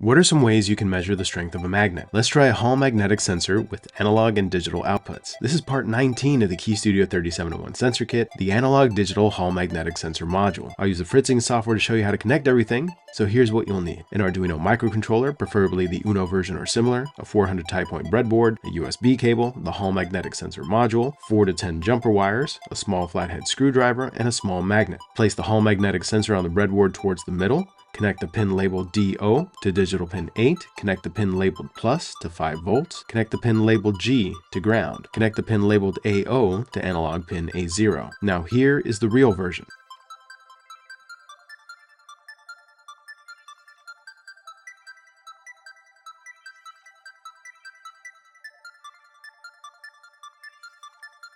What are some ways you can measure the strength of a magnet? Let's try a hall magnetic sensor with analog and digital outputs. This is part 19 of the KEYESTUDIO 3701 sensor kit, the analog digital hall magnetic sensor module. I'll use the fritzing software to show you how to connect everything. So here's what you'll need: an Arduino microcontroller, preferably the UNO version or similar, a 400 tie-point breadboard, a USB cable, the hall magnetic sensor module, 4 to 10 jumper wires, a small flathead screwdriver, and a small magnet. Place the hall magnetic sensor on the breadboard towards the middle. Connect the pin labeled DO to digital pin 8, connect the pin labeled plus to 5 volts, connect the pin labeled G to ground, connect the pin labeled AO to analog pin A0. Now here is the real version.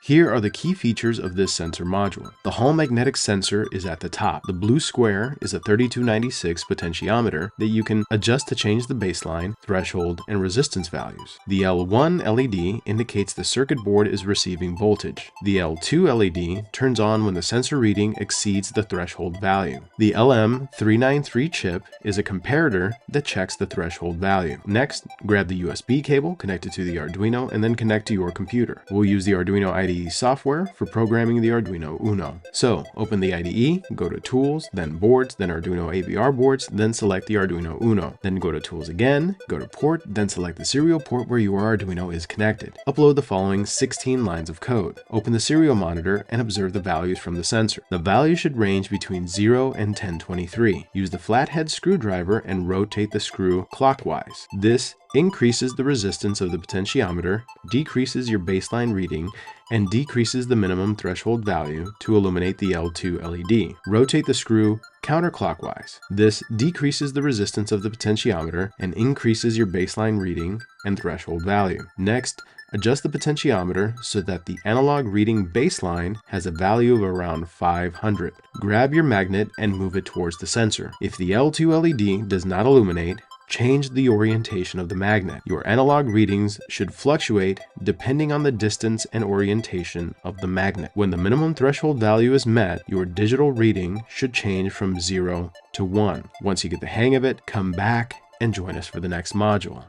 Here are the key features of this sensor module. The hall magnetic sensor is at the top. The blue square is a 3296 potentiometer that you can adjust to change the baseline, threshold, and resistance values. The L1 LED indicates the circuit board is receiving voltage. The L2 LED turns on when the sensor reading exceeds the threshold value. The LM393 chip is a comparator that checks the threshold value. Next, grab the USB cable, connect it to the Arduino, and then connect to your computer. We'll use the Arduino IDE software for programming the Arduino UNO. So open the IDE, go to Tools, then Boards, then Arduino AVR boards, then select the Arduino UNO. Then go to Tools again, go to Port, then select the serial port where your Arduino is connected. Upload the following 16 lines of code. Open the serial monitor and observe the values from the sensor. The values should range between 0 and 1023. Use the flathead screwdriver and rotate the screw clockwise. This increases the resistance of the potentiometer, decreases your baseline reading, and decreases the minimum threshold value to illuminate the L2 LED. Rotate the screw counterclockwise. This decreases the resistance of the potentiometer and increases your baseline reading and threshold value. Next, adjust the potentiometer so that the analog reading baseline has a value of around 500. Grab your magnet and move it towards the sensor. If the L2 LED does not illuminate, change the orientation of the magnet. Your analog readings should fluctuate depending on the distance and orientation of the magnet. When the minimum threshold value is met, your digital reading should change from 0 to 1. Once you get the hang of it, come back and join us for the next module.